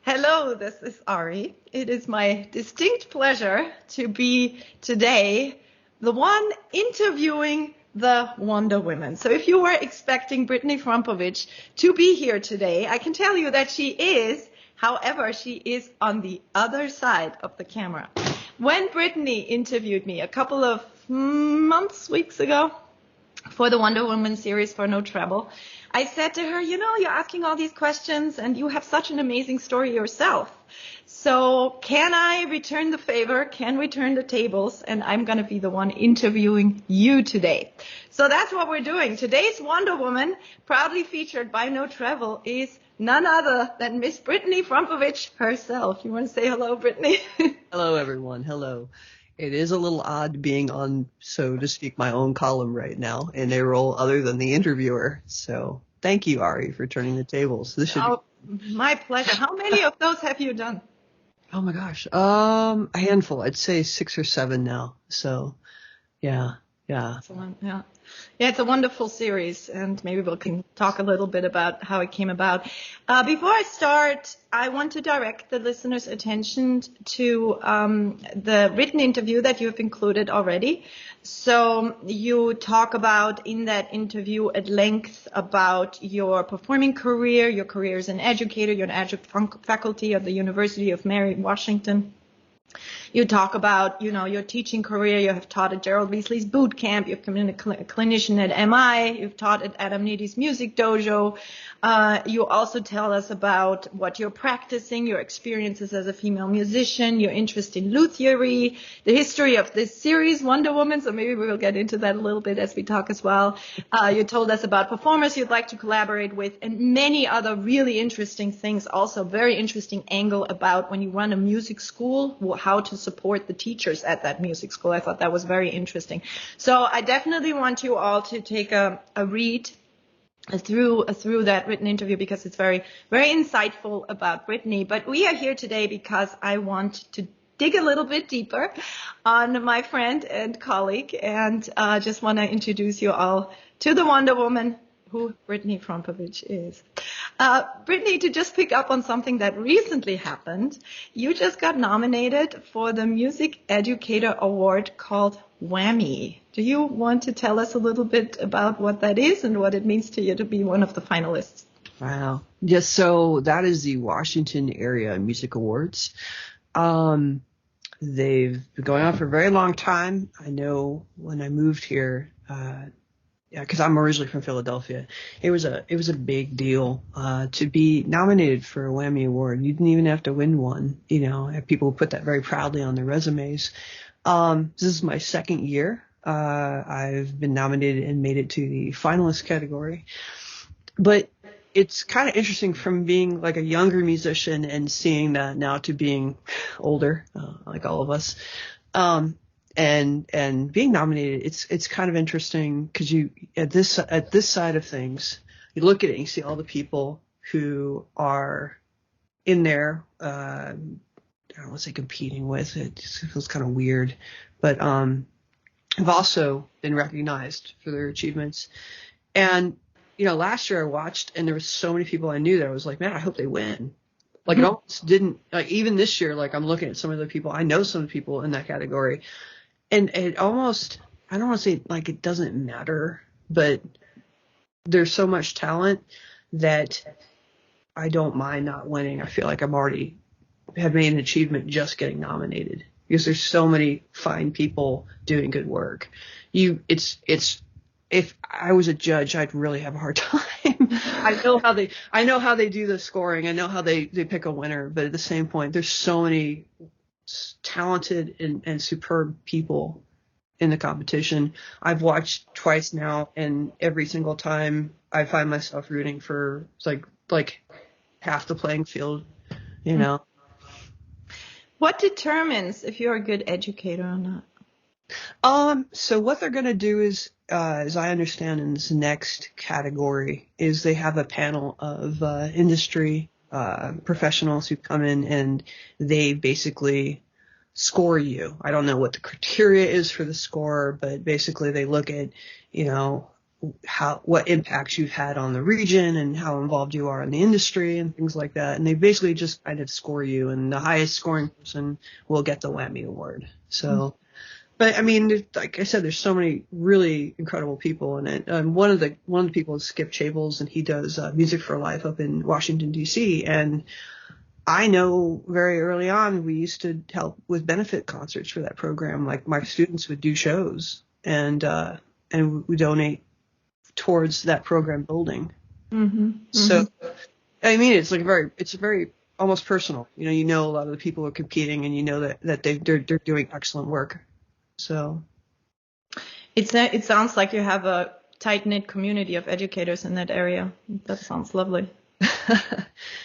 Hello, this is Ari. It is my distinct pleasure to be today the one interviewing the Wonder Women. So if you were expecting Brittany Frompovich to be here today, I can tell you that she is. However, she is on the other side of the camera. When Brittany interviewed me a couple of weeks ago for the Wonder Woman series for No Treble, I said to her, you're asking all these questions and you have such an amazing story yourself. So can I return the favor? Can we turn the tables? And I'm going to be the one interviewing you today. So that's what we're doing. Today's Wonder Woman, proudly featured by No Treble, is none other than Miss Brittany Frompovich herself. You want to say hello, Brittany? Hello, everyone. Hello. It is a little odd being on, so to speak, my own column right now in a role other than the interviewer. So thank you, Ari, for turning the tables. This should my pleasure. How many of those have you done? Oh my gosh. A handful. I'd say 6 or 7 now. So yeah. Excellent. Yeah, it's a wonderful series, and maybe we can talk a little bit about how it came about. Before I start, I want to direct the listeners' attention to the written interview that you have included already. So you talk about in that interview at length about your performing career, your career as an educator, you're an adjunct faculty at the University of Mary Washington. You talk about, your teaching career. You have taught at Gerald Beasley's boot camp. You've been a clinician at MI. You've taught at Adam Needy's music dojo. You also tell us about what you're practicing, your experiences as a female musician, your interest in luthiery, the history of this series, Wonder Woman. So maybe we will get into that a little bit as we talk as well. You told us about performers you'd like to collaborate with and many other really interesting things. Also, very interesting angle about when you run a music school, how to support the teachers at that music school. I thought that was very interesting. So I definitely want you all to take a read through that written interview because it's very, very insightful about Brittany. But we are here today because I want to dig a little bit deeper on my friend and colleague and just want to introduce you all to the Wonder Woman, who Brittany Frompovich is. Brittany, to just pick up on something that recently happened, you just got nominated for the Music Educator Award called Whammy. Do you want to tell us a little bit about what that is and what it means to you to be one of the finalists? Wow. Yes, so that is the Washington Area Music Awards. They've been going on for a very long time. I know when I moved here, because I'm originally from Philadelphia, it was a big deal to be nominated for a Whammy Award. You didn't even have to win one. People put that very proudly on their resumes. This is my second year. I've been nominated and made it to the finalist category. But it's kind of interesting from being like a younger musician and seeing that now to being older, like all of us. And being nominated, it's kind of interesting because you at this side of things, you look at it and you see all the people who are in there. I don't want to say competing with it. Just feels kind of weird, but have also been recognized for their achievements. And last year I watched, and there was so many people I knew that I was like, man, I hope they win. Like it almost didn't. Like even this year, like I'm looking at some of the people I know, some of the people in that category. And it almost, I don't want to say like it doesn't matter, but there's so much talent that I don't mind not winning. I feel like I'm already have made an achievement just getting nominated because there's so many fine people doing good work. If I was a judge, I'd really have a hard time. I know how they do the scoring. I know how they pick a winner, but at the same point, there's so many talented and superb people in the competition. I've watched twice now, and every single time I find myself rooting for like half the playing field, What determines if you're a good educator or not? So what they're going to do is, as I understand in this next category, is they have a panel of industry professionals who come in and they basically score you. I don't know what the criteria is for the score, but basically they look at, what impacts you've had on the region and how involved you are in the industry and things like that. And they basically just kind of score you, and the highest scoring person will get the Whammy Award. So, but I mean, like I said, there's so many really incredible people in it. One of the people is Skip Chables, and he does Music for Life up in Washington D.C. And I know very early on we used to help with benefit concerts for that program. Like my students would do shows, and we donate towards that program building. Mm-hmm. So, I mean, it's very almost personal. You know a lot of the people who are competing, and you know that they're doing excellent work. So, it sounds like you have a tight-knit community of educators in that area. That sounds lovely.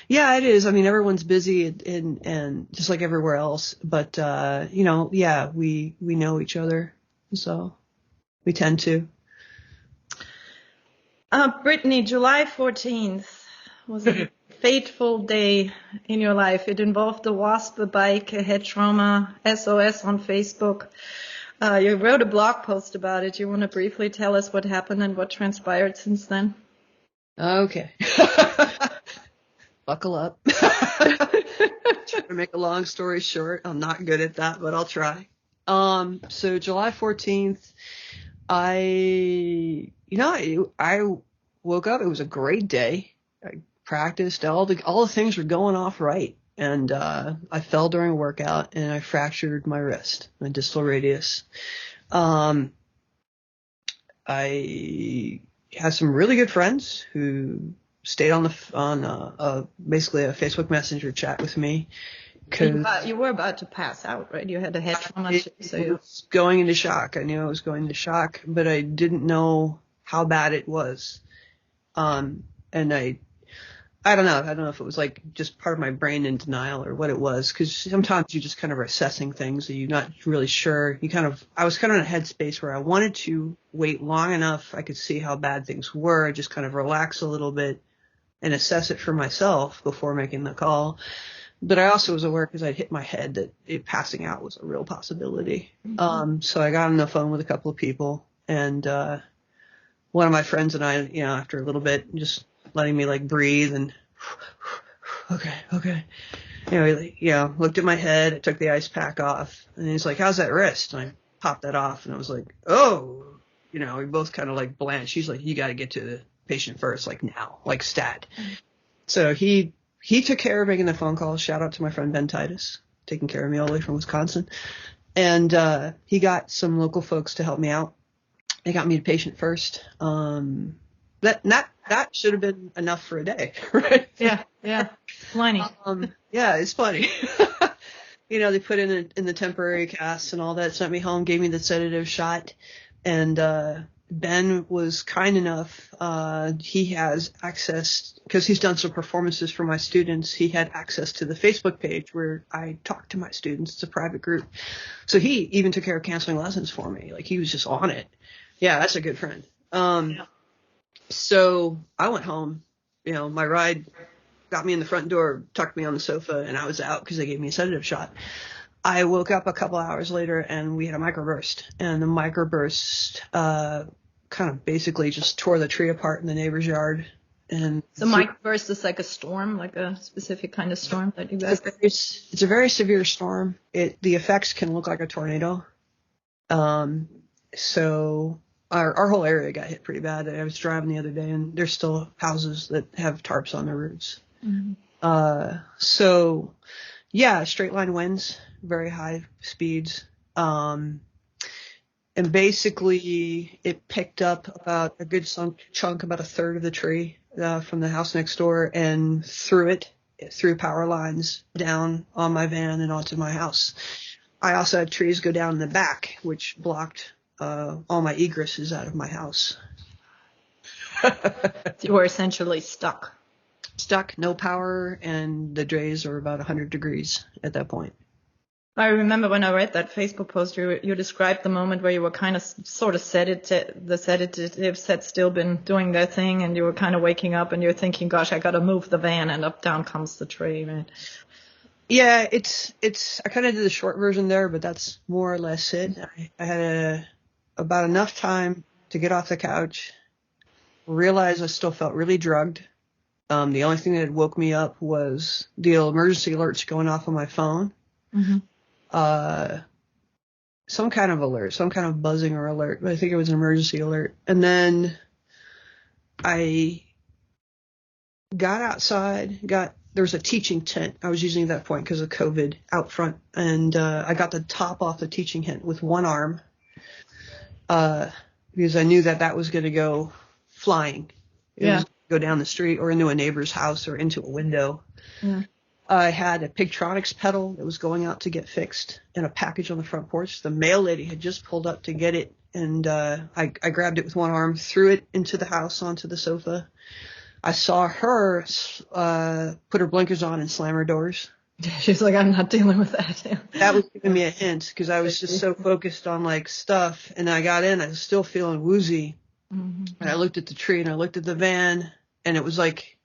Yeah, it is. I mean, everyone's busy and just like everywhere else, but yeah, we know each other, so we tend to. Brittany, July 14th was a fateful day in your life. It involved a wasp, a bike, a head trauma, SOS on Facebook. You wrote a blog post about it. You want to briefly tell us what happened and what transpired since then? Okay. Buckle up. Try to make a long story short. I'm not good at that, but I'll try. So July 14th, I woke up. It was a great day. I practiced. All the things were going off right. And I fell during a workout and I fractured my wrist, my distal radius. I have some really good friends who stayed on basically a Facebook Messenger chat with me. You were about to pass out, right? You had a head trauma. So you was going into shock. I knew I was going into shock, but I didn't know how bad it was. And I don't know. I don't know if it was like just part of my brain in denial or what it was, because sometimes you just kind of are assessing things and you're not really sure. I was kind of in a headspace where I wanted to wait long enough I could see how bad things were, just kind of relax a little bit and assess it for myself before making the call. But I also was aware, because I'd hit my head, that passing out was a real possibility. Mm-hmm. So I got on the phone with a couple of people, and one of my friends and I, after a little bit, just letting me like breathe and okay. Looked at my head, I took the ice pack off, and he's like, "How's that wrist?" And I popped that off, and I was like, "Oh," we both kind of like blanched. She's like, "You got to get to the patient first, like now, like stat." Mm-hmm. So he took care of making the phone call. Shout out to my friend Ben Titus, taking care of me all the way from Wisconsin. And he got some local folks to help me out. They got me to patient first. That should have been enough for a day, right? Yeah. Plenty. Yeah, it's plenty. They put in the temporary cast and all that, sent me home, gave me the sedative shot. And Ben was kind enough. He has access, because he's done some performances for my students. He had access to the Facebook page where I talk to my students. It's a private group. So he even took care of canceling lessons for me. Like, he was just on it. Yeah, that's a good friend. So I went home. My ride got me in the front door, tucked me on the sofa, and I was out because they gave me a sedative shot. I woke up a couple hours later and we had a microburst, and the microburst kind of basically just tore the tree apart in the neighbor's yard. And so microburst is like a storm, like a specific kind of storm that you guys. It's a very severe storm. The effects can look like a tornado. So our whole area got hit pretty bad. I was driving the other day, and there's still houses that have tarps on their roofs. Mm-hmm. So yeah, straight line winds, very high speeds. And basically it picked up about a good chunk, about a third of the tree from the house next door, and threw it through power lines down on my van and onto my house. I also had trees go down in the back, which blocked all my egresses out of my house. You were essentially stuck. No power, and the days are about 100 degrees at that point. I remember when I read that Facebook post, you described the moment where you were kind of sort of the sedatives had still been doing their thing, and you were kind of waking up and you're thinking, gosh, I got to move the van, and down comes the tree, right? Yeah, I kind of did the short version there, but that's more or less it. I had about enough time to get off the couch, realized I still felt really drugged. The only thing that had woke me up was the emergency alerts going off on my phone. Mm-hmm. Some kind of alert, some kind of buzzing or alert, but I think it was an emergency alert. And then I got outside, there was a teaching tent I was using at that point because of COVID out front. And I got the top off the teaching tent with one arm because I knew that was going to go flying. It was going to go down the street or into a neighbor's house or into a window. Yeah. I had a Pigtronics pedal that was going out to get fixed and a package on the front porch. The mail lady had just pulled up to get it, and I grabbed it with one arm, threw it into the house onto the sofa. I saw her put her blinkers on and slam her doors. She's like, I'm not dealing with that. That was giving me a hint because I was just so focused on like stuff, and I got in. I was still feeling woozy, and I looked at the tree and I looked at the van, and it was like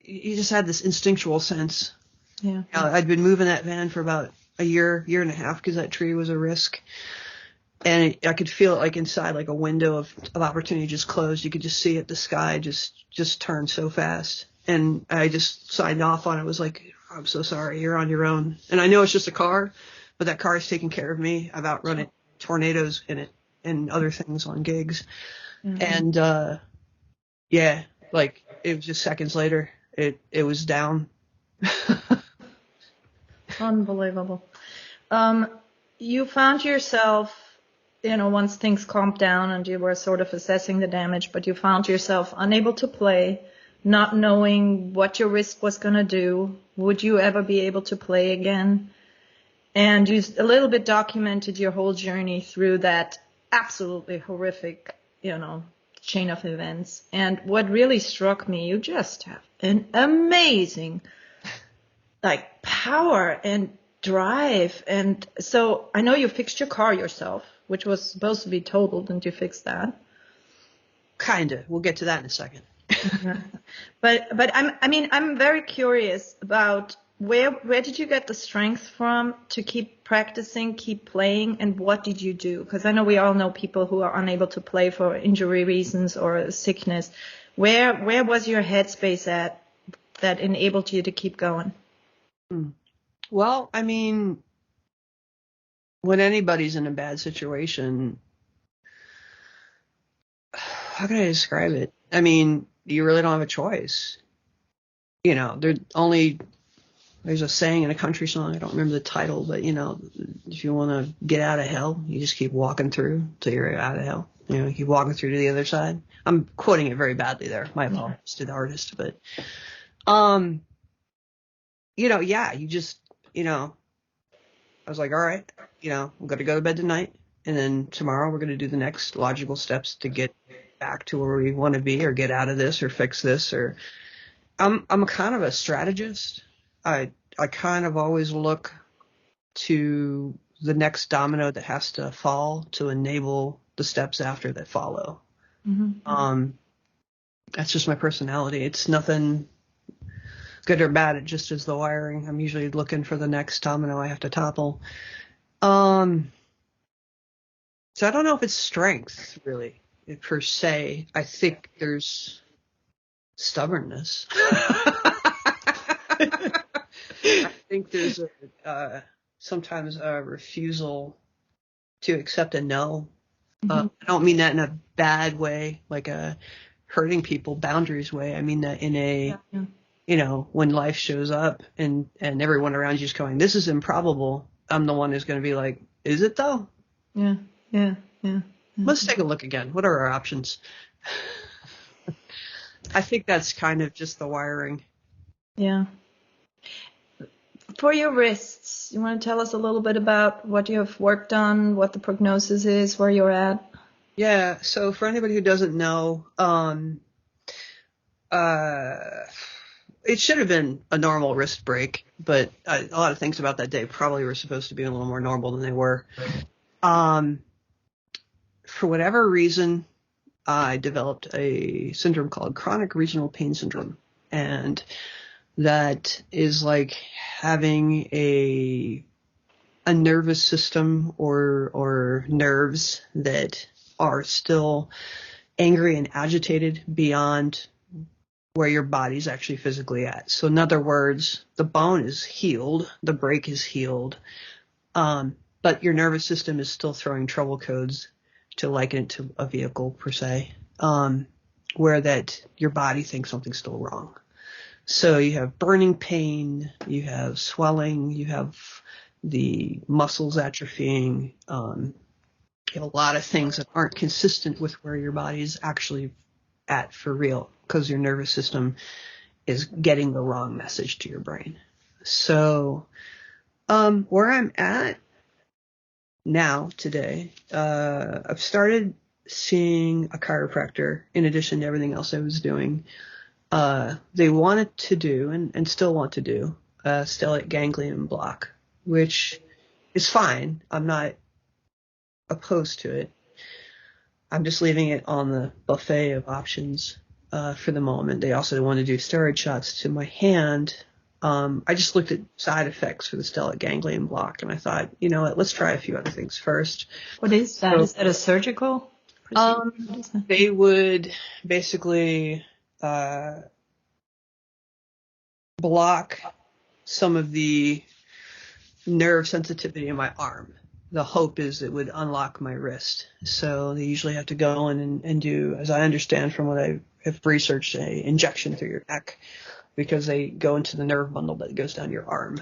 you just had this instinctual sense. Yeah. You know, I'd been moving that van for about a year and a half because that tree was a risk. And I could feel it like inside, like a window of opportunity just closed. You could just see it. The sky just turned so fast. And I just signed off on it. It was like, I'm so sorry. You're on your own. And I know it's just a car, but that car is taking care of me. I've outrun it, tornadoes in it and other things on gigs. Mm-hmm. And, yeah, like it was just seconds later. It was down. Unbelievable. You found yourself, once things calmed down and you were sort of assessing the damage, but you found yourself unable to play, not knowing what your wrist was going to do. Would you ever be able to play again? And you a little bit documented your whole journey through that absolutely horrific, chain of events. And what really struck me, you just have an amazing, power and drive. And so I know you fixed your car yourself, which was supposed to be totaled, and you fixed that. Kinda. We'll get to that in a second. But I'm very curious about where did you get the strength from to keep practicing, keep playing, and what did you do? Because I know we all know people who are unable to play for injury reasons or sickness. Where was your headspace at that enabled you to keep going? Well, I mean, when anybody's in a bad situation, how can I describe it? I mean, you really don't have a choice. There's a saying in a country song, I don't remember the title, but if you want to get out of hell, you just keep walking through till you're out of hell. Keep walking through to the other side. I'm quoting it very badly there. My apologies to the artist, but, you just, I was like, all right, I'm going to go to bed tonight. And then tomorrow we're going to do the next logical steps to get back to where we want to be or get out of this or fix this. Or I'm a kind of a strategist. I kind of always look to the next domino that has to fall to enable the steps after that follow. Mm-hmm. That's just my personality. It's nothing good or bad. It just is the wiring. I'm usually looking for the next domino I have to topple. So I don't know if it's strength really per se. I think there's stubbornness. I think there's sometimes a refusal to accept a no. I don't mean that in a bad way, like a hurting people boundaries way. I mean that in a, when life shows up and everyone around you is going, this is improbable. I'm the one who's going to be like, is it though? Yeah. Let's take a look again. What are our options? I think that's kind of just the wiring. Yeah. For your wrists, you want to tell us a little bit about what you have worked on, what the prognosis is, where you're at? Yeah, so for anybody who doesn't know, it should have been a normal wrist break, but a lot of things about that day probably were supposed to be a little more normal than they were. For whatever reason, I developed a syndrome called chronic regional pain syndrome, and that is like having a nervous system or nerves that are still angry and agitated beyond where your body's actually physically at. So in other words, the bone is healed, the break is healed, but your nervous system is still throwing trouble codes, to liken it to a vehicle per se, where that your body thinks something's still wrong. So you have burning pain, you have swelling, you have the muscles atrophying, you have a lot of things that aren't consistent with where your body is actually at for real, because your nervous system is getting the wrong message to your brain. So where I'm at now today, I've started seeing a chiropractor in addition to everything else I was doing. They wanted to do and still want to do a stellate ganglion block, which is fine. I'm not opposed to it. I'm just leaving it on the buffet of options for the moment. They also want to do steroid shots to my hand. I just looked at side effects for the stellate ganglion block, and I thought, you know what, let's try a few other things first. What is that? Is that a surgical procedure? They would basically block some of the nerve sensitivity in my arm. The hope is it would unlock my wrist. So they usually have to go in and do, as I understand from what I have researched, a injection through your neck, because they go into the nerve bundle that goes down your arm.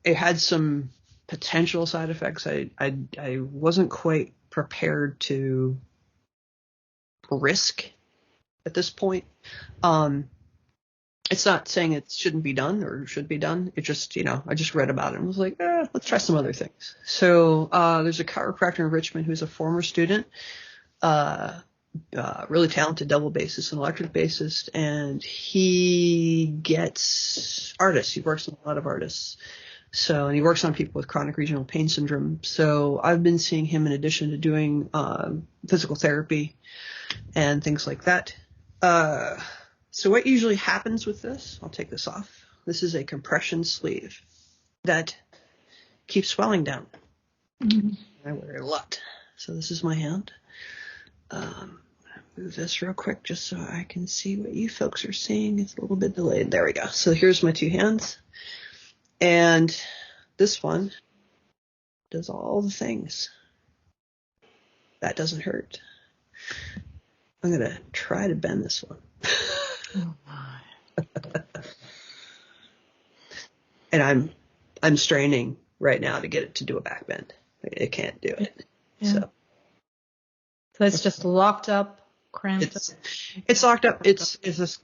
It had some potential side effects. I wasn't quite prepared to risk at this point. It's not saying it shouldn't be done or should be done. It just, I just read about it and was like, let's try some other things. So there's a chiropractor in Richmond who's a former student, really talented double bassist and electric bassist, and he gets artists. He works with a lot of artists. So, and he works on people with chronic regional pain syndrome. So I've been seeing him in addition to doing physical therapy and things like that. So what usually happens with this, I'll take this off. This is a compression sleeve that keeps swelling down. Mm-hmm. I wear it a lot. So this is my hand. Move this real quick just so I can see what you folks are seeing. It's a little bit delayed. There we go. So here's my two hands. And this one does all the things. That doesn't hurt. I'm going to try to bend this one. Oh my. And I'm straining right now to get it to do a back bend. It can't do it. Yeah. So it's just locked up, cramped up. It's locked up. It's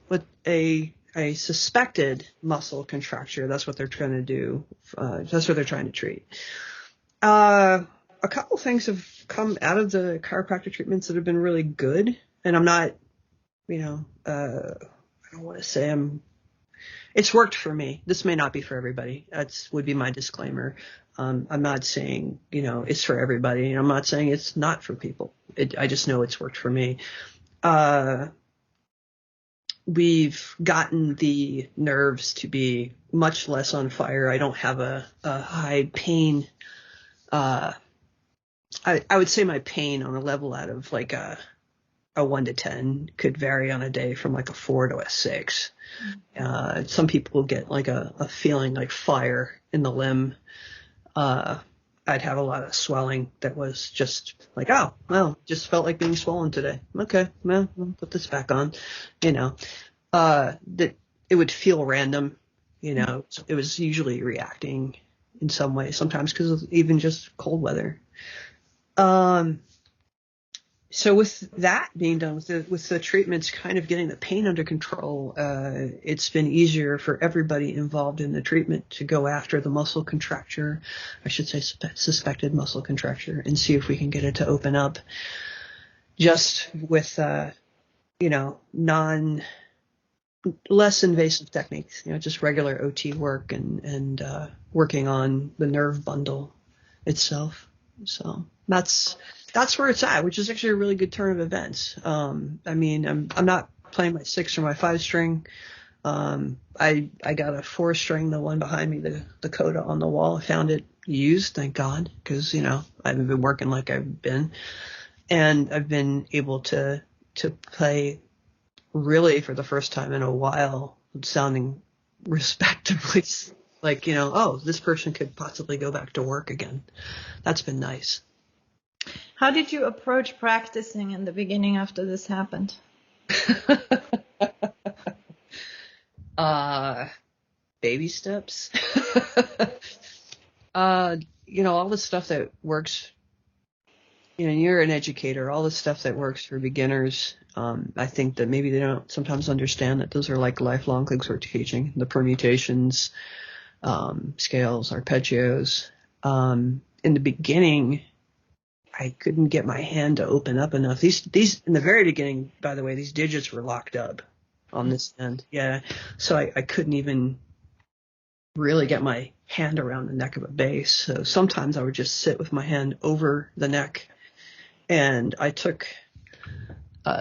with a suspected muscle contracture. That's what they're trying to do. That's what they're trying to treat. A couple things have come out of the chiropractic treatments that have been really good. And I'm not, I don't want to say it's worked for me. This may not be for everybody. Would be my disclaimer. I'm not saying, it's for everybody. I'm not saying it's not for people. I just know it's worked for me. We've gotten the nerves to be much less on fire. I don't have a high pain. I would say my pain on a level out of like a 1 to 10 could vary on a day from like a 4 to a 6. Some people get like a feeling like fire in the limb. I'd have a lot of swelling that was just like, oh, well, just felt like being swollen today. Okay, well, I'll put this back on, that it would feel random, it was usually reacting in some way, sometimes because of even just cold weather. So with that being done, with the treatments kind of getting the pain under control, it's been easier for everybody involved in the treatment to go after the muscle contracture, I should say suspected muscle contracture, and see if we can get it to open up just with, less invasive techniques, just regular OT work and working on the nerve bundle itself. So that's where it's at, which is actually a really good turn of events. I'm not playing my 6 or my 5 string. I got a 4 string, the one behind me, the Coda on the wall. I found it used, thank God, because, I haven't been working like I've been. And I've been able to play really for the first time in a while, sounding respectably like, oh, this person could possibly go back to work again. That's been nice. How did you approach practicing in the beginning after this happened? Baby steps. All the stuff that works, you're an educator, all the stuff that works for beginners. I think that maybe they don't sometimes understand that those are like lifelong things we're teaching. The permutations, scales, arpeggios. In the beginning, I couldn't get my hand to open up enough. These in the very beginning, by the way, these digits were locked up on this end. Yeah. So I couldn't even really get my hand around the neck of a bass. So sometimes I would just sit with my hand over the neck. And I took,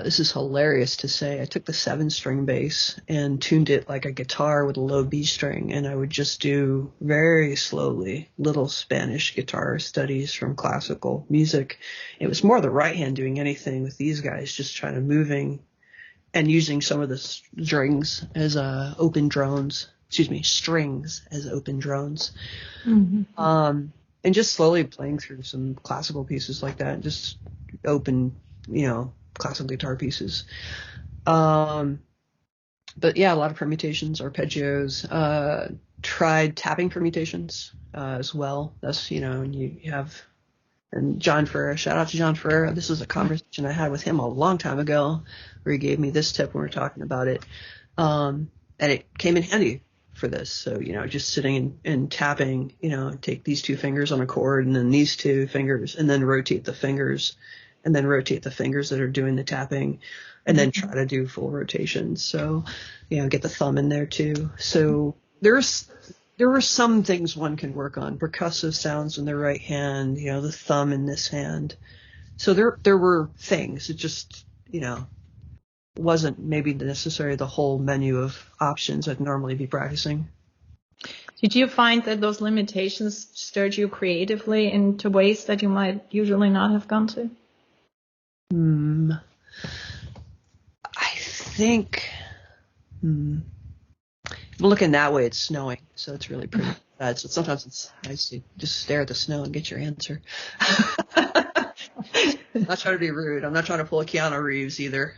this is hilarious to say, I took the 7-string bass and tuned it like a guitar with a low B string. And I would just do very slowly little Spanish guitar studies from classical music. It was more the right hand doing anything with these guys, just trying to moving and using some of the strings as open drones. Strings as open drones. Mm-hmm. And just slowly playing through some classical pieces like that, just open, classical guitar pieces. But yeah, a lot of permutations, arpeggios, tried tapping permutations, as well. That's, and you have, and John Ferrer, shout out to John Ferrer. This was a conversation I had with him a long time ago where he gave me this tip when we were talking about it. And it came in handy for this. So, just sitting and tapping, take these 2 fingers on a chord and then these 2 fingers and then rotate the fingers and then rotate the fingers that are doing the tapping and then try to do full rotations. So, get the thumb in there too. So there were some things one can work on, percussive sounds in the right hand, the thumb in this hand. So there were things. It just, wasn't maybe necessarily the whole menu of options I'd normally be practicing. Did you find that those limitations stirred you creatively into ways that you might usually not have gone to? I think, looking that way, it's snowing, so it's really pretty bad. So sometimes it's nice to just stare at the snow and get your answer. I'm not trying to be rude. I'm not trying to pull a Keanu Reeves either.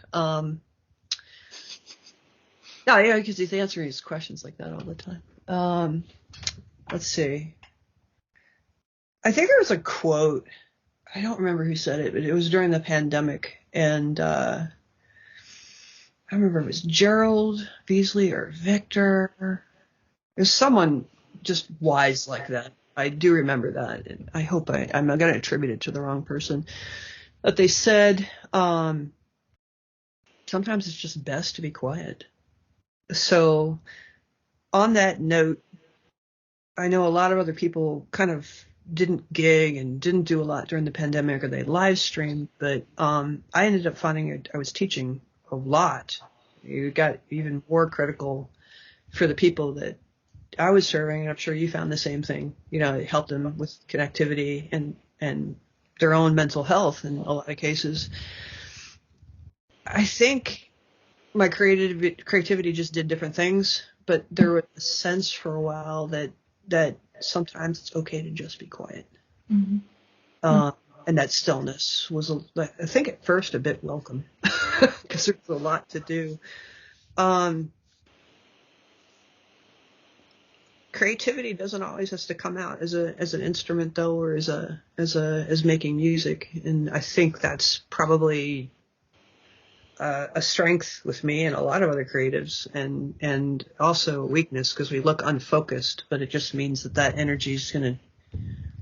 No, yeah, because he's answering his questions like that all the time. Let's see. I think there was a quote. I don't remember who said it, but it was during the pandemic. And I remember it was Gerald Beasley or Victor. It was someone just wise like that. I do remember that. And I hope I'm not going to attribute it to the wrong person. But they said, sometimes it's just best to be quiet. So on that note, I know a lot of other people kind of didn't gig and didn't do a lot during the pandemic, or they live streamed, but I ended up finding I was teaching a lot. You got even more critical for the people that I was serving, and I'm sure you found the same thing. It helped them with connectivity and their own mental health in a lot of cases. I think my creativity just did different things, but there was a sense for a while that sometimes it's okay to just be quiet. Mm-hmm. And that stillness was, I think at first, a bit welcome because there's a lot to do. Creativity doesn't always have to come out as an instrument though, or as making music. And I think that's probably a strength with me and a lot of other creatives, and also a weakness because we look unfocused, but it just means that energy is going to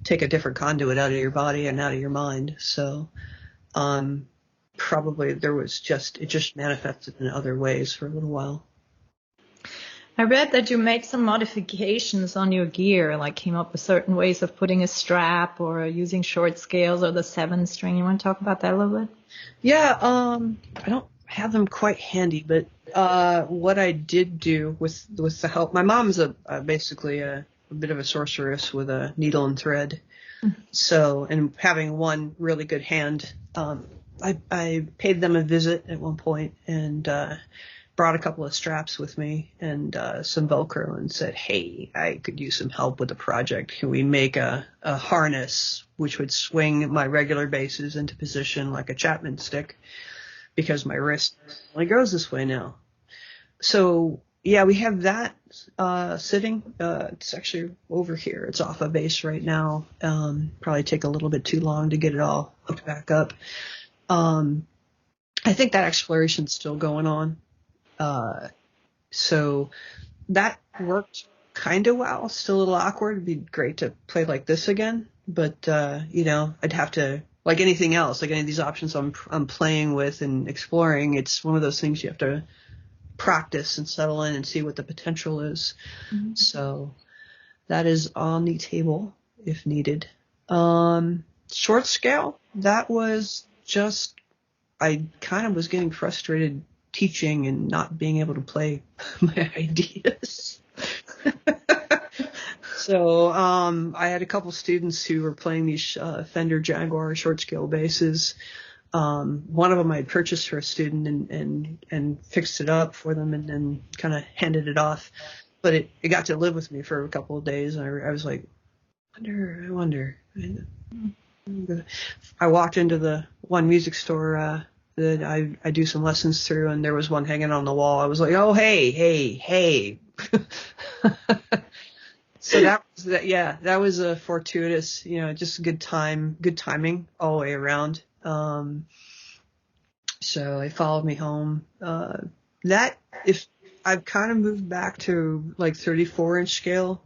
take a different conduit out of your body and out of your mind. So probably it just manifested in other ways for a little while. I read that you made some modifications on your gear, like came up with certain ways of putting a strap or using short scales or the 7-string. You want to talk about that a little bit? Yeah, I don't have them quite handy, but what I did do with the help, my mom's basically a bit of a sorceress with a needle and thread. Mm-hmm. So, and having one really good hand I paid them a visit at one point and brought a couple of straps with me and some Velcro and said, hey, I could use some help with the project. Can we make a harness which would swing my regular bases into position like a Chapman stick, because my wrist only goes this way now. So yeah, we have that sitting. It's actually over here. It's off a base right now. Probably take a little bit too long to get it all hooked back up. I think that exploration's still going on. So that worked kind of well. Still a little awkward. It'd be great to play like this again, but I'd have to, like anything else, like any of these options I'm playing with and exploring. It's one of those things you have to practice and settle in and see what the potential is. Mm-hmm. So that is on the table if needed. Short scale, that was just, I kind of was getting frustrated teaching and not being able to play my ideas. So I had a couple students who were playing these Fender Jaguar short scale basses. One of them I had purchased for a student and fixed it up for them and then kind of handed it off. But it got to live with me for a couple of days, and I was like, I wonder. I walked into the one music store that I do some lessons through, and there was one hanging on the wall. I was like, oh, hey. So that was a fortuitous, just good timing all the way around. So they followed me home. If I've kind of moved back to like 34-inch scale,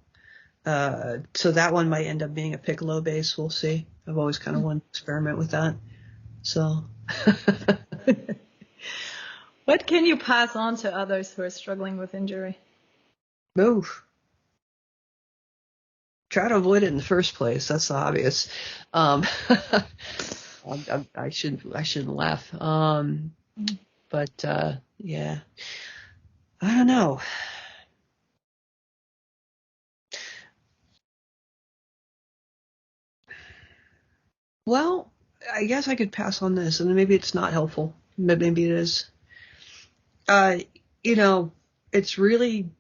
so that one might end up being a piccolo bass. We'll see. I've always kind of wanted to experiment with that. So. What can you pass on to others who are struggling with injury? Move. Try to avoid it in the first place. That's obvious. I shouldn't laugh. But yeah, I don't know. Well, I guess I could pass on this, and maybe it's not helpful, but maybe it is. It's really,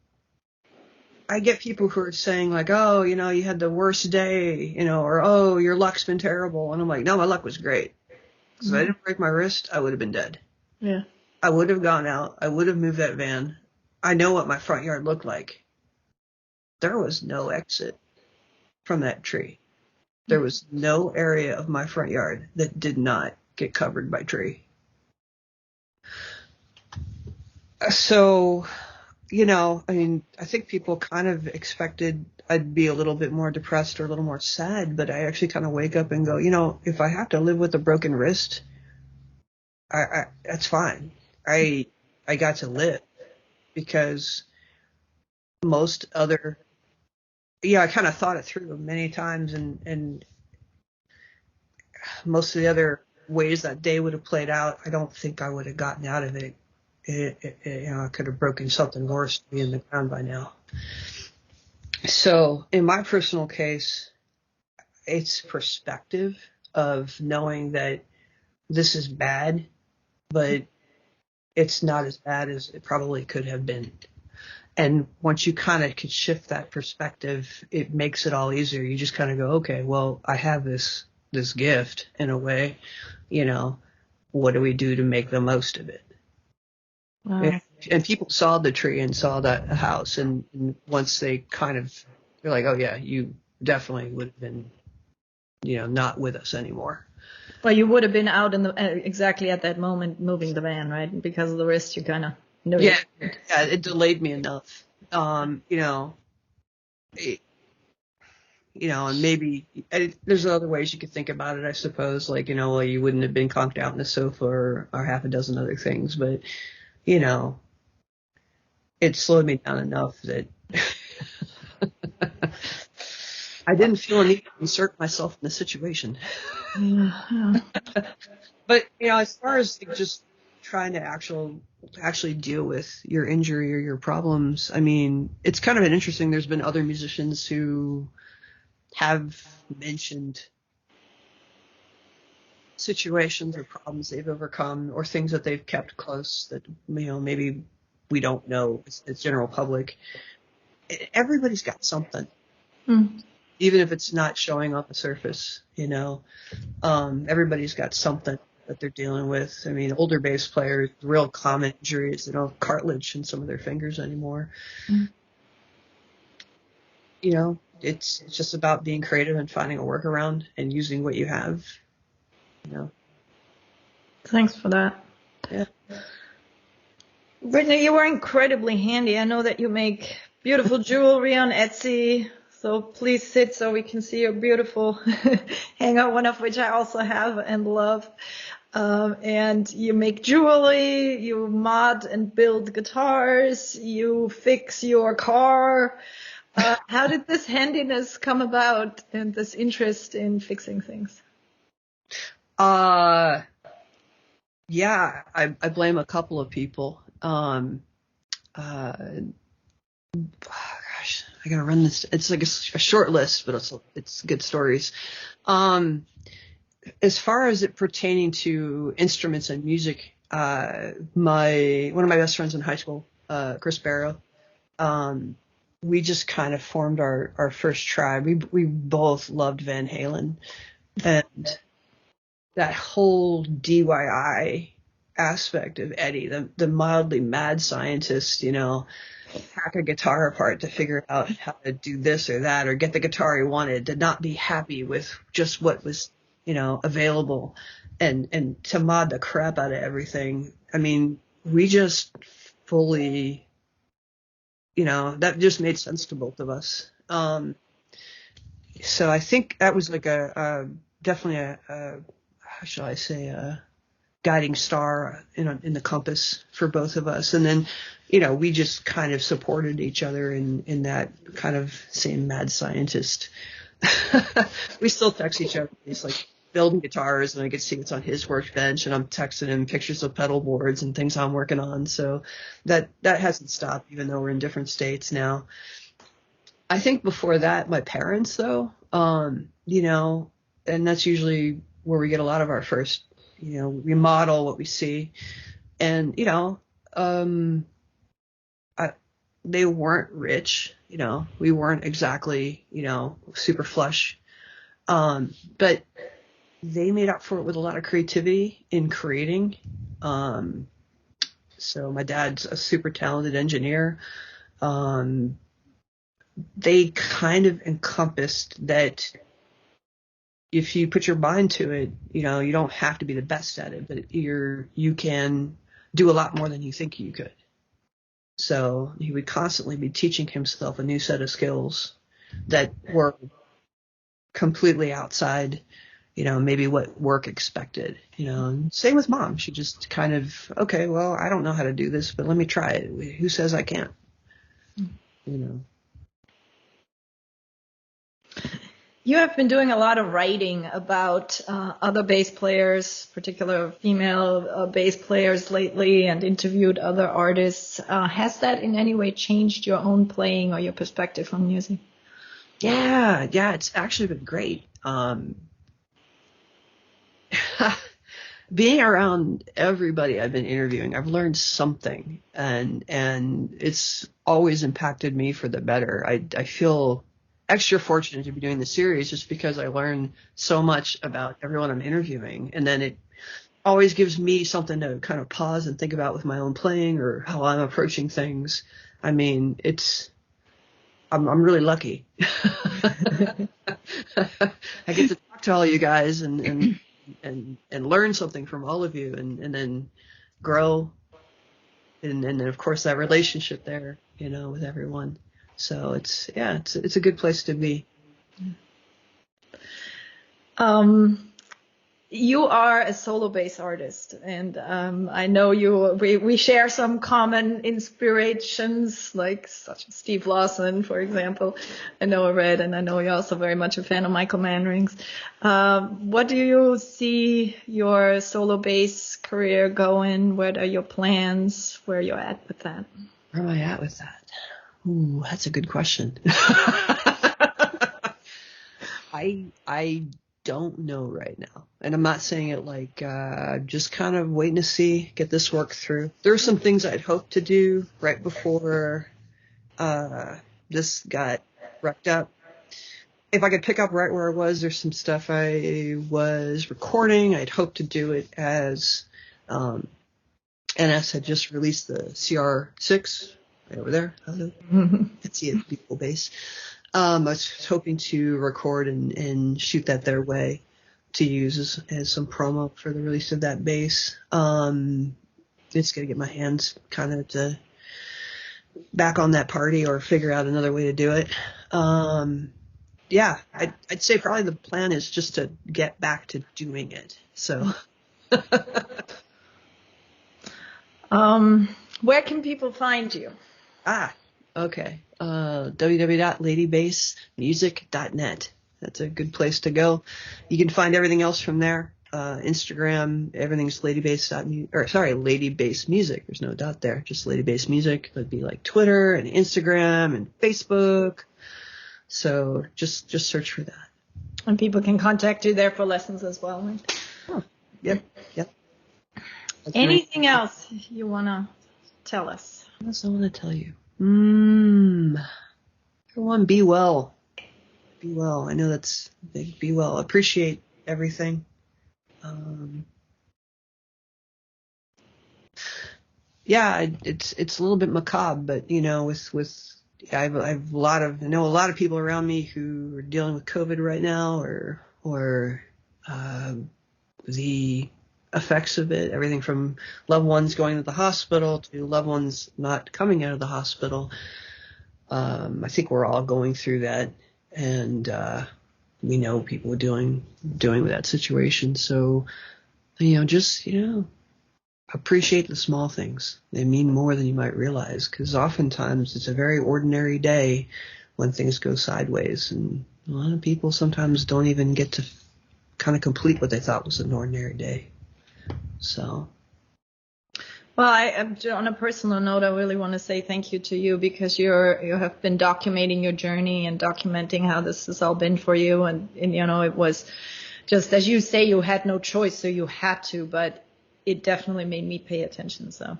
I get people who are saying like, oh, you had the worst day, or, oh, your luck's been terrible. And I'm like, no, my luck was great. Because if I didn't break my wrist, I would have been dead. Yeah. I would have gone out. I would have moved that van. I know what my front yard looked like. There was no exit from that tree. There was no area of my front yard that did not get covered by tree. So, I think people kind of expected I'd be a little bit more depressed or a little more sad, but I actually kind of wake up and go, if I have to live with a broken wrist, that's fine. I got to live, because most other, I kind of thought it through many times, and most of the other ways that day would have played out, I don't think I would have gotten out of it. I could have broken something worse to be in the ground by now. So in my personal case, it's perspective of knowing that this is bad, but it's not as bad as it probably could have been. And once you kind of could shift that perspective, it makes it all easier. You just kind of go, okay, well, I have this gift in a way, what do we do to make the most of it? Wow. And people saw the tree and saw that house, and once they're like, oh yeah, you definitely would have been, not with us anymore. Well, you would have been out in exactly at that moment moving the van, right? Because of the wrist, you kind of know. Yeah, it delayed me enough. And maybe there's other ways you could think about it, I suppose. Like, well, you wouldn't have been conked out in the sofa or half a dozen other things, but it slowed me down enough that I didn't feel a need to insert myself in the situation. Yeah. But, as far as just trying to actually deal with your injury or your problems, it's kind of an interesting, there's been other musicians who have mentioned situations or problems they've overcome or things that they've kept close that, maybe we don't know as general public. Everybody's got something, even if it's not showing on the surface, everybody's got something that they're dealing with. I mean, older bass players, real common injuries, they don't have cartilage in some of their fingers anymore. It's just about being creative and finding a workaround and using what you have. Thanks for that. Yeah. Brittany, you were incredibly handy. I know that you make beautiful jewelry on Etsy, so please sit so we can see your beautiful hanger, one of which I also have and love. And you make jewelry, you mod and build guitars, you fix your car. How did this handiness come about and this interest in fixing things? Yeah, I blame a couple of people. Gosh, I gotta run this. It's like a short list, but it's good stories. As far as it pertaining to instruments and music, one of my best friends in high school, Chris Barrow, we just kind of formed our first tribe. We both loved Van Halen, and that whole DIY aspect of Eddie, the mildly mad scientist, hack a guitar apart to figure out how to do this or that, or get the guitar he wanted, to not be happy with just what was, available, and to mod the crap out of everything. I mean, we just fully, that just made sense to both of us. So I think that was like definitely a how shall I say, a guiding star in the compass for both of us. And then, we just kind of supported each other in that kind of same mad scientist. We still text each other. He's like building guitars, and I get to see what's on his workbench, and I'm texting him pictures of pedal boards and things I'm working on. So that hasn't stopped, even though we're in different states now. I think before that, my parents, though, and that's usually where we get a lot of our first, we model what we see. And, they weren't rich, we weren't exactly, super flush. But they made up for it with a lot of creativity in creating. So my dad's a super talented engineer. They kind of encompassed that if you put your mind to it, you don't have to be the best at it, but you can do a lot more than you think you could. So he would constantly be teaching himself a new set of skills that were completely outside, maybe what work expected, Same with mom. She just kind of, okay, well, I don't know how to do this, but let me try it. Who says I can't? You have been doing a lot of writing about other bass players, particular female bass players lately, and interviewed other artists. Has that in any way changed your own playing or your perspective on music? Yeah, it's actually been great. Being around everybody I've been interviewing, I've learned something, and it's always impacted me for the better. I feel extra fortunate to be doing the series just because I learn so much about everyone I'm interviewing, and then it always gives me something to kind of pause and think about with my own playing or how I'm approaching things. I mean, I'm really lucky. I get to talk to all you guys and learn something from all of you, and then grow, and then of course that relationship there, with everyone. So it's a good place to be. You are a solo bass artist, and I know we share some common inspirations, like such as Steve Lawson, for example. I know I read, and I know you're also very much a fan of Michael Manring's. What do you see your solo bass career going? What are your plans? Where you're at with that? Where am I at with that? Ooh, that's a good question. I don't know right now. And I'm not saying it like, just kind of waiting to see, get this work through. There are some things I'd hoped to do right before, this got wrecked up. If I could pick up right where I was, there's some stuff I was recording. I'd hoped to do it as, NS had just released the CR6 right over there. Hello. You can see it, beautiful bass. I was hoping to record and shoot that their way to use as some promo for the release of that bass. It's gonna get my hands kind of back on that party or figure out another way to do it. Yeah, I'd say probably the plan is just to get back to doing it. So. Where can people find you? Okay. www.ladybassmusic.net. That's a good place to go. You can find everything else from there. Instagram, everything's Ladybass Music. There's no dot there. Just Ladybass Music. It'd be like Twitter and Instagram and Facebook. So just search for that. And people can contact you there for lessons as well, right? Oh, yep. Anything else you want to tell us? What else I want to tell you? Everyone, be well. Be well. I know that's big. Be well. Appreciate everything. Yeah, it's a little bit macabre, but I know a lot of people around me who are dealing with COVID right now, or the effects of it, everything from loved ones going to the hospital to loved ones not coming out of the hospital. I think we're all going through that, and we know people are doing with that situation. So, just appreciate the small things. They mean more than you might realize, because oftentimes it's a very ordinary day when things go sideways, and a lot of people sometimes don't even get to kind of complete what they thought was an ordinary day. So. Well, on a personal note, I really want to say thank you to you, because you have been documenting your journey and documenting how this has all been for you. And it was just, as you say, you had no choice, so you had to, but it definitely made me pay attention. So.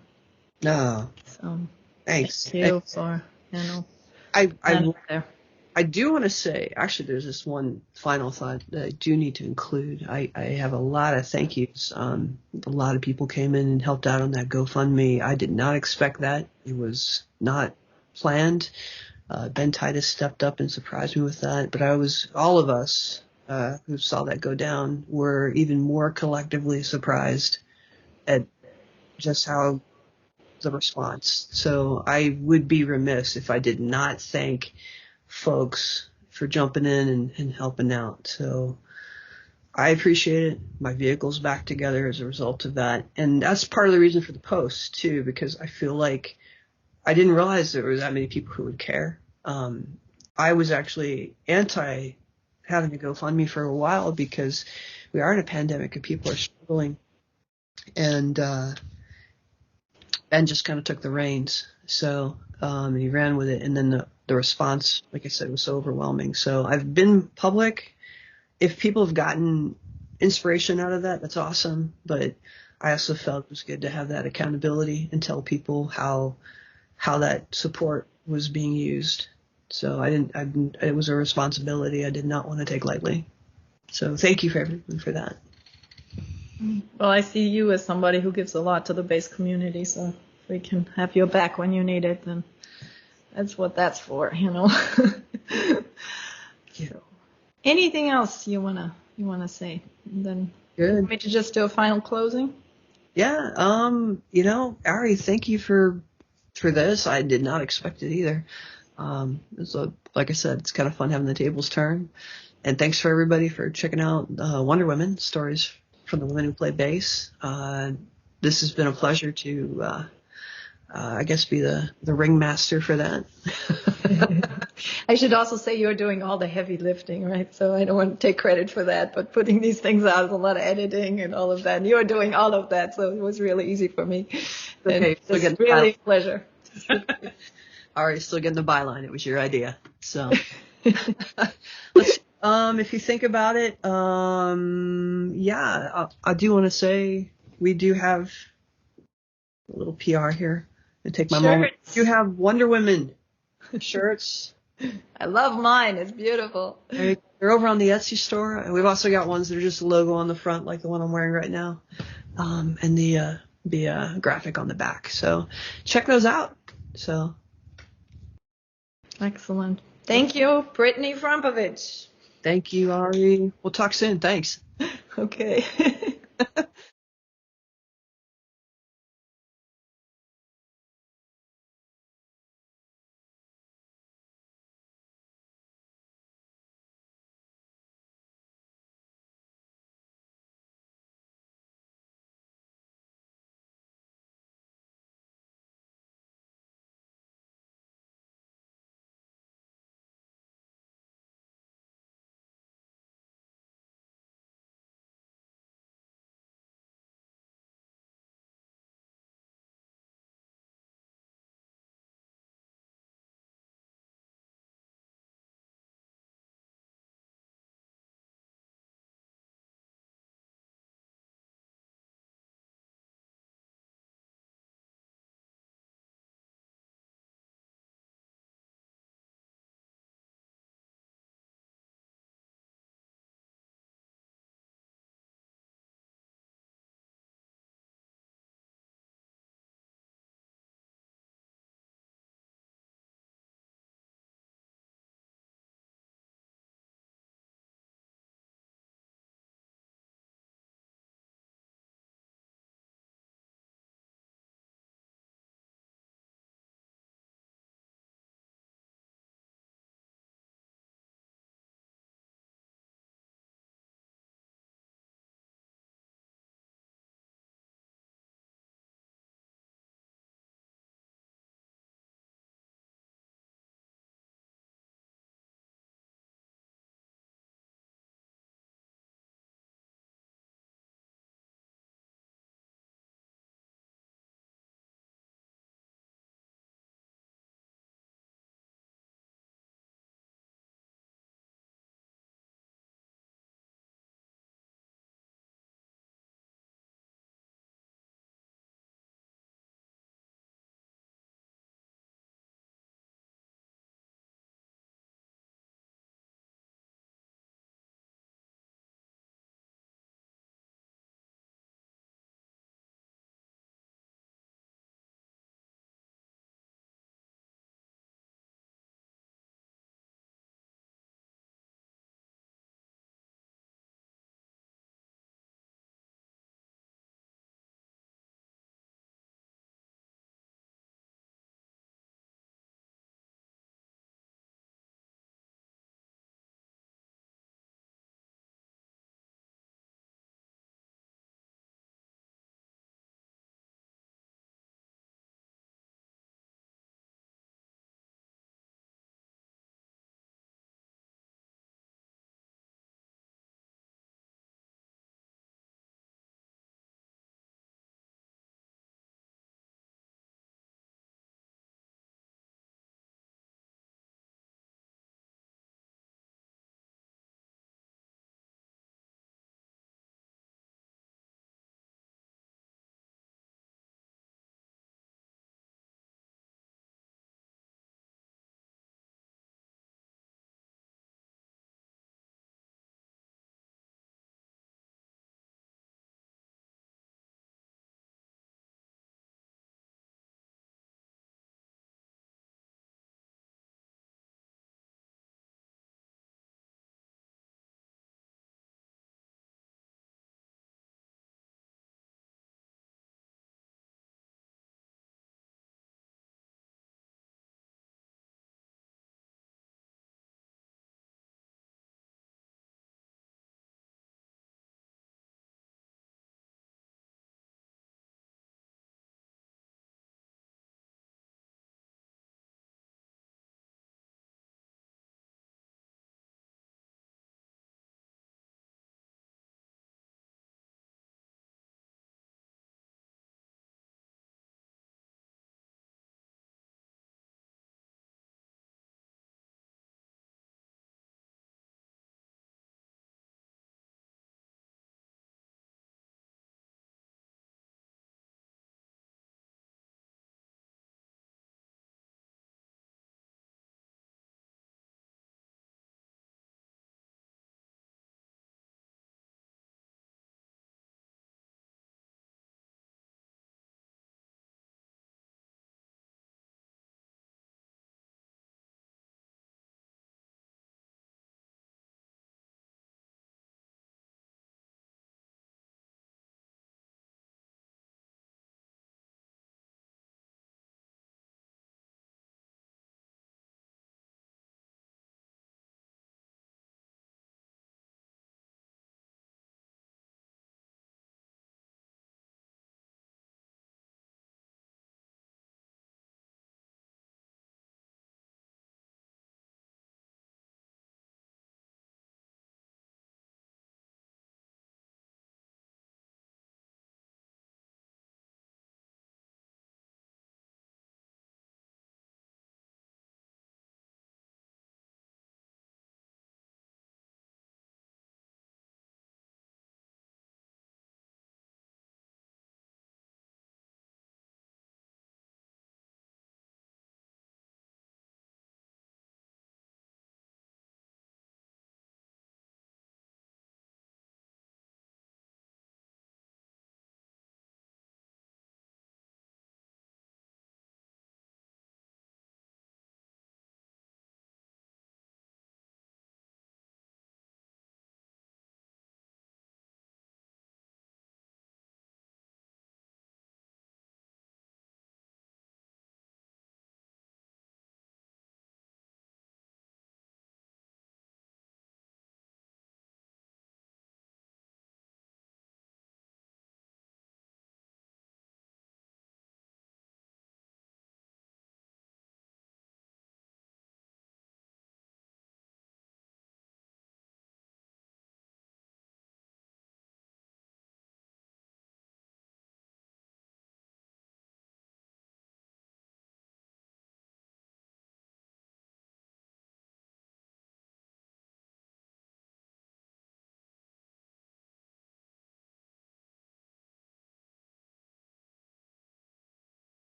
No. So. Thanks. Thank you for, I do want to say, actually, there's this one final thought that I do need to include. I have a lot of thank yous. A lot of people came in and helped out on that GoFundMe. I did not expect that. It was not planned. Ben Titus stepped up and surprised me with that. But all of us who saw that go down were even more collectively surprised at just how the response. So I would be remiss if I did not thank folks for jumping in and helping out. So I appreciate it. My vehicle's back together as a result of that. And that's part of the reason for the post too, because I feel like I didn't realize there were that many people who would care. I was actually anti having to GoFundMe for a while, because we are in a pandemic and people are struggling. And Ben just kind of took the reins. So he ran with it, and then the response, like I said, was so overwhelming. So I've been public. If people have gotten inspiration out of that, that's awesome. But I also felt it was good to have that accountability and tell people how that support was being used. So it was a responsibility I did not want to take lightly. So thank you for everyone for that. Well, I see you as somebody who gives a lot to the bass community, so if we can have your back when you need it, then that's what that's for, Yeah. So, anything else you wanna say? And then Good. want me to just do a final closing? Yeah. Ari, thank you for this. I did not expect it either. Like I said, it's kind of fun having the tables turn. And thanks for everybody for checking out Wonder Women, stories from the women who play bass. This has been a pleasure to, I guess, be the ringmaster for that. I should also say you're doing all the heavy lifting, right? So I don't want to take credit for that, but putting these things out is a lot of editing and all of that. And you're doing all of that, so it was really easy for me. Okay, it's really a pleasure. All right, still getting the byline. It was your idea. So If you think about it, yeah, I do want to say we do have a little PR here and take my moment. You have Wonder Woman shirts. I love mine. It's beautiful. They're over on the Etsy store. And we've also got ones that are just a logo on the front, like the one I'm wearing right now, and the graphic on the back. So check those out. So excellent. Thank you, Brittany Frompovich. Thank you, Ari. We'll talk soon. Thanks. Okay.